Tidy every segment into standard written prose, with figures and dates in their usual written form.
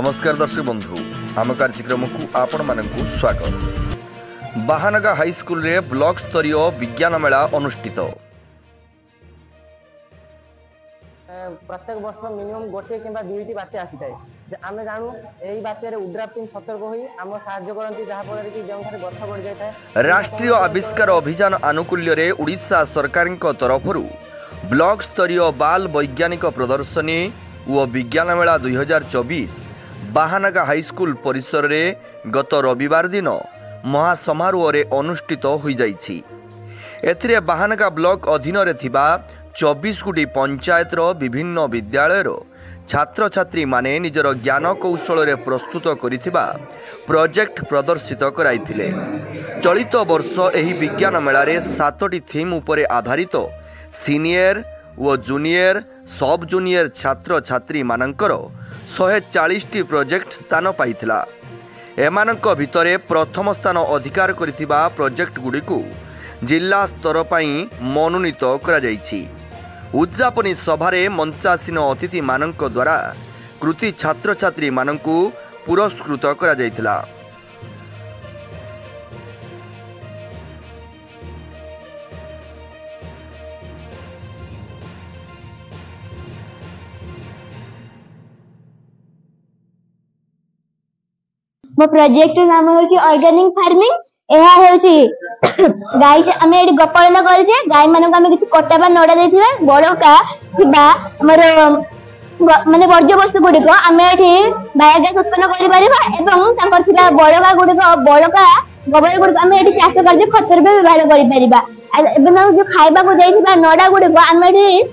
नमस्कार दर्शक बंधु आम कार्यक्रम को आपण मानकु स्वागत। बाहानगा हाईस्कूल रे ब्लॉक स्तरीय विज्ञान मेला अनुष्ठित। प्रत्येक वर्ष मिनिमम गोटे किंबा दुईटी बात्या आसी थाए। आमे जानू एही बात्या रे उड्राफ्ट टीम सतर्क होई आम सहाय्य करंती जहा फल कि जेउ थारे गछ बढ़ जाय थाए। राष्ट्रीय आविष्कार अभियान आनुकूल्य रे उड़ीसा सरकार तरफरु ब्लॉक स्तरीय बाल वैज्ञानिक प्रदर्शनी और विज्ञान मेला 2024 बाहानगा हाईस्कूल परिसर रे गत रविवार दिन महासमारोह रे अनुष्ठित हो जाइछि। एथिरे बाहानगा ब्लॉक अधीन रे थिबा 24 गुटी पंचायत रो विभिन्न विद्यालय रो छात्र छात्री माने निजर ज्ञान कौशल रे प्रस्तुत करिथिबा प्रोजेक्ट प्रदर्शित कराइथिले। चलित वर्ष एही विज्ञान मेला रे 7टी थीम उपरे आधारित सीनियर व जूनियर सब जूनियर छात्र छात्री मानकर 140टी प्रोजेक्ट स्थान पाइथिला। एमानक भितरे प्रथम स्थान अधिकार करिथिबा प्रोजेक्ट गुड़िकु जिला स्तर पई मनोनीत करा जाइछि। उद्यापनी सभारे मंचासीन अतिथि मानक द्वारा कृति छात्र छात्री मानकु पुरस्कृत करा जाइथिला। मो प्रोजेक्ट नाम होची ऑर्गेनिक फार्मिंग। एहा होची गाय आमे एडी गोपालन करजे गाय मानक आमे किछि कटा बा नडा देथिबा बळका थिबा हमर माने वर्ज्य वस्तु गुडिको आमे एठी बायोगैस उत्पन्न करि परिबा एवं तांकर थिबा बळका गुडिको बळका गोबर गुडिको आमे एठी चाष करजे खत रूपे व्यवहार करि परिबा। एबं जो खाइबा को जाइथिबा नडा गुडिको आमे एठी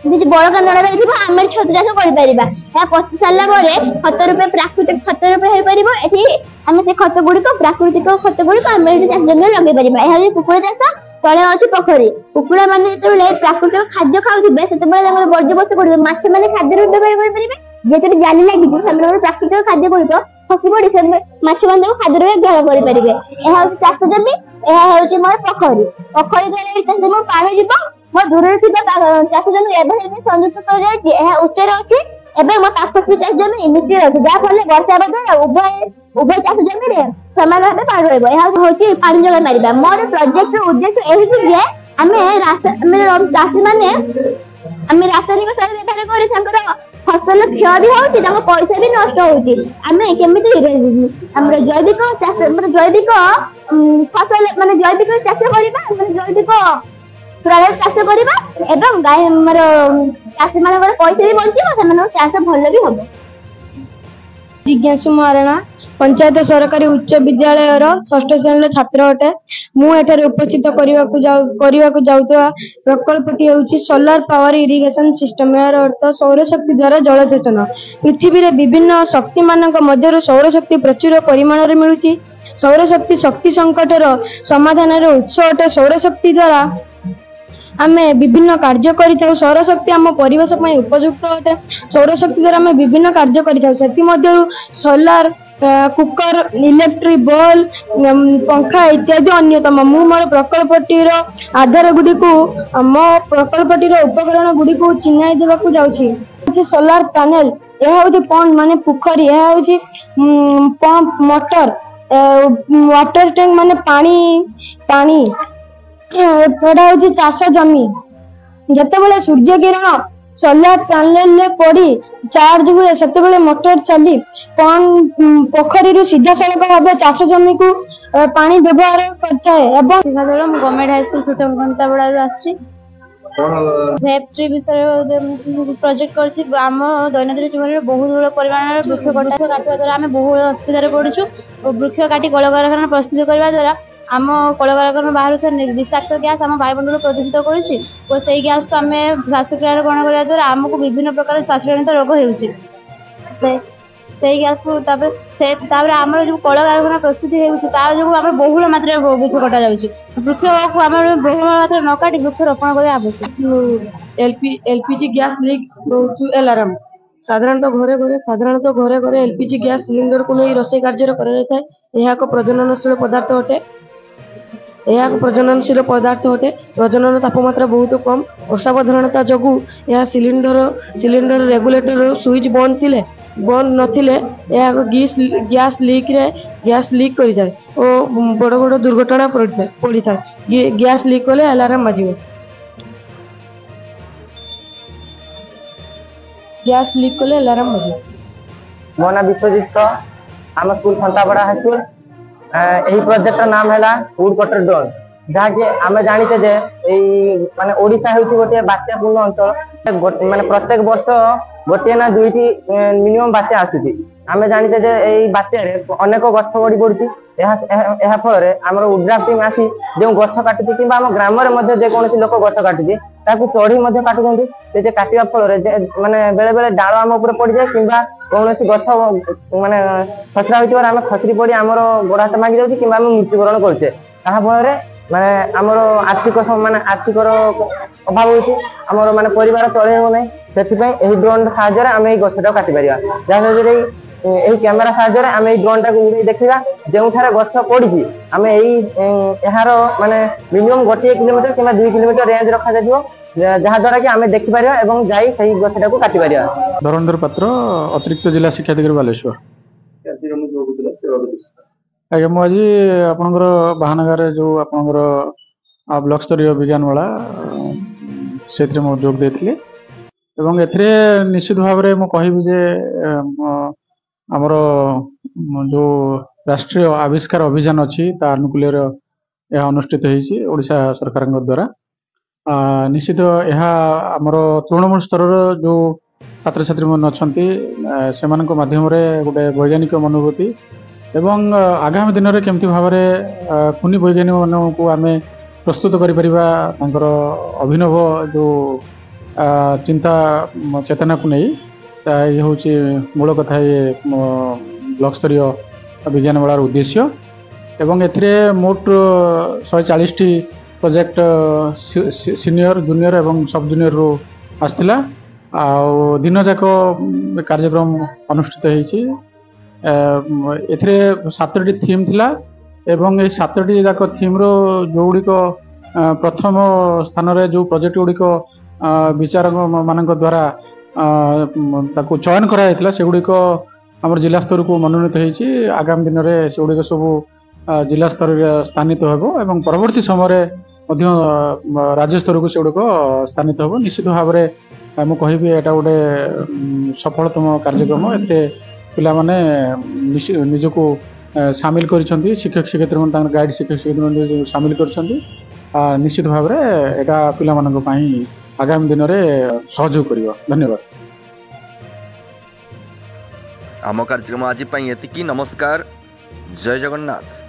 जे बळका नडा देथिबा आमे छत चाष करि परिबा। या पचि साला परे खत रूपे प्राकृतिक खत रूपे हे परिबो। एठी आमे से खत गुडिको प्राकृतिक खत गुडिको आमे एठी चाष जमी लगे परिबा। एहा जे कुकुड़ा चाष तळे अछि पोखरी कुकुड़ा माने जेतेबेले प्राकृतिक खाद्य खाउथिबे सेतेबेले तांकर वर्ज्य वस्तु गुडिको माछ माने खाद्य रूपे व्यवहार करि परिबे। जेतेबेले जाली लागिछि सेबेले प्राकृतिक खाद्य गुडिको फसी पड़ी से माछ माने खाद्य रूपे व्यवहार करि परिबे। एहा चाष जमी एहा होछि मोर पोखरी पोखरी द्वारा चाष जमी पानी जिवो मो दूर रे थिबा चाष जमी एभे संयुक्त कर जायछि। एहा उच्च रे अछि एबे मो पाखति चाष जमी नीचे अछि जा फले वर्षा बदला उभय चाष जमी रे समान भाबे पानी रहबो। एहा होछि पानी जगह मारिबा। मोर प्रोजेक्ट रो उद्देश्य एही जे आमे चाषी माने आमे रासायनिक सार व्यवहार करि थांकर फसल क्षय भी होछि ताको पैसा भी नष्ट होछि। आमे केमिति हमर जैविक चाष मतलब जैविक फसल माने जैविक चाष करिबा माने जैविक प्रकार चाष करिबा एवं गाय हमर चाषी मानकर पैसा भी बंचिबो सेमान चाष भल भी होबो। जिज्ञासु महाराणा पंचायत सरकारी उच्च विद्यालय षष्ठ श्रेणी छात्र अटे। मु एठारे उपस्थित करने जाउता प्रकल्पटी होउची सोलार पावर इरिगेशन सिस्टम। यार अर्थ सौर शक्ति द्वारा जलसेचन। पृथ्वी रे विभिन्न शक्ति मानक मध्यरु सौर शक्ति प्रचुर परिमाण रे मिलुची। सौर शक्ति शक्ति संकटर समाधान रे उत्स अटे। सौर शक्ति द्वारा आमे विभिन्न कार्य करिताउ। सौर शक्ति आम परिवेश पई उपयुक्त अटे। सौर शक्ति द्वारा आमे विभिन्न कार्य करिताउ। सेति मध्यरु सोलार कुकर इलेक्ट्रिक बल्ब पंखा इत्यादि अन्यतम। मु मोर प्रकल्पटीर आधार गुडी को मो प्रकल्पटीर उपकरण गुडी को चिन्हाई देबाकू जाउछि। सोलार पैनल यह होछि पंप माने पोखरी यह होछि पंप मोटर वाटर टैंक माने पानी एटा होछि चाष जमी। जतेबेले सूर्य किरण सोलार पैनल ले पड़ी चार्ज हुए सेतेबेले मोटर चली पोखरी सीधा सड़क भाव चाष जमी को पानी व्यवहार करता है। एवं शिक्षाद्वारा गवर्नमेंट हाई स्कूल छुट घंटाबड़ा आसी सेफ्टी विषय प्रोजेक्ट करछि। आम दैनंदिन जीवन में बहुत बड़ परिमाण वृक्ष काटिया द्वारा आम बहुत असुविधा पड़ुछु। वृक्ष काटी कल कारखाना प्रस्तुत करने द्वारा आम कल कारखाना बाहर विषाक्त गैस आम वायुमंडल प्रदूषित करुछि और से गैस को आम श्वासक्रिया ग्रहण करने द्वारा आमको विभिन्न प्रकार श्वासजनित रोग होउछि। से गैस को आम जो कल कारखाना प्रस्तुति होउछि ता जो आम बहुल मात्रा वृक्ष कटा जाउछि। वृक्ष को आम बहुल मात्रा न काटी वृक्ष रोपण करबा आवश्यक। एलपीजी गैस लीक होउछु अलार्म साधारणतः घरे घरे एलपीजी गैस सिलिंडर को नहीं रोषेई कार्य करा जाय थाए। यह एक प्रजननशील पदार्थ अटे। यह एक प्रजननशील पदार्थ अटे। प्रजनन तापमात्रा बहुत कम असावधानता जगू यह सिलिंडर रेगुलेटर स्विच बंद नथिले गैस लीक कर जाए और बड़ बड़ दुर्घटना पड़ी था। गैस लीक कले अलार्म बाजिबो। गैस लीक कले अलार्म बाजिबो। मो ना विश्वजीत सह आम स्कूल फंतापड़ा हाई स्कूल। यही प्रोजेक्ट नाम है वुड कटर ड्रोन जहाँकि आम जाचे जे माने ओडिशा होउछि गोटे बात्यापूर्ण अंचल। माने प्रत्येक वर्ष गोटे ना दुईटी मिनिमम बात्या आसुची। आम जाचे जे यही बात्यारे अनेक गछ बड़ी पड़ुछि। यह फल आम उड्राफ टीम आसी जो गछ काटुची कि आम ग्राम जेकोसी लोक गछ काटुची ताकू चढ़ी काटुंट काटा फल माने बेले बेले डाल आम उपर पड़ जाए कि कौन गछ माने खसरा होती आम खसरी पड़ी आम गोड़ हाथ भांगी जाऊँ कि मृत्युवरण करुचे। फल माने आमर आर्थिक माने आर्थिक अभाव होमर माने परिवार चले हो ना से ड्रोन साहाय्य आम गछटा काटी पार जहाँफल यही कैमेरा साहाय्य आम ड्रोन टाक उड़े देखा जो गछ पड़ी आम यार माने मिनिमम गोटे किलोमीटर कि 2 किलोमीटर रेंज रखा जहाद्वारा कि आम देखिपर और जाई सही गछटा को काटी पार। धरंधर पात्र अतिरिक्त जिला शिक्षाधिकारी बालेश्वर। आज्ञा मुझे आपणकर बाहानगार जो आपणकर ब्लॉक स्तरीय विज्ञान मेला से जोग देती एवं एथिरे निश्चित भाव में मुझे कहबी जे आमर जो राष्ट्रीय आविष्कार अभियान अच्छी अनुकूल यह अनुष्ठित होती ओडिशा सरकार द्वारा। निश्चित यह आमर तृणमूल स्तर जो छात्र छात्री मन अच्छा से माध्यम गोटे वैज्ञानिक मनोवृत्ति एवं आगामी दिन में केमती भाव में कुनी वैज्ञानिक मान को आम प्रस्तुत कर अभिनव जो चिंता चेतना को नहीं ये हूँ मूल कथा ये ब्लॉक स्तरीय विज्ञान मेलार उद्देश्य एवं एथिरे मोट 140टी प्रोजेक्ट सीनियर जूनियर एवं सब जूनियर रू आसला दिन जाक कार्यक्रम अनुष्ठित होती। एथिरे 7टी थीम थिला एवं ये 7टी जाक थीम रो जो गुड़िक प्रथम स्थान रे जो प्रोजेक्ट गुड़िक विचारक मान द्वारा ताकू चयन कराइला से गुड़िक आम जिला स्तर को मनोनीत होती। आगामी दिन में से गुड़िक सब जिला स्तर स्थानित हो एवं परवर्ती समय राज्य स्तर को से गुड़िक स्थानित हो। निश्चित भाव में मुझे कहबी एटा गोटे सफलतम कार्यक्रम। एथे पिला माने निजको सामिल करिसेंती शिक्षक शिक्षयित्री मन गाइड शिक्षक शिक्षयित्री सामिल करिसेंती। निश्चित भाव में एटा पिला मानक पई आगामी दिन में सहयोग करियो। धन्यवाद। आम कार्यक्रम आज एतिकी। नमस्कार। जय जगन्नाथ।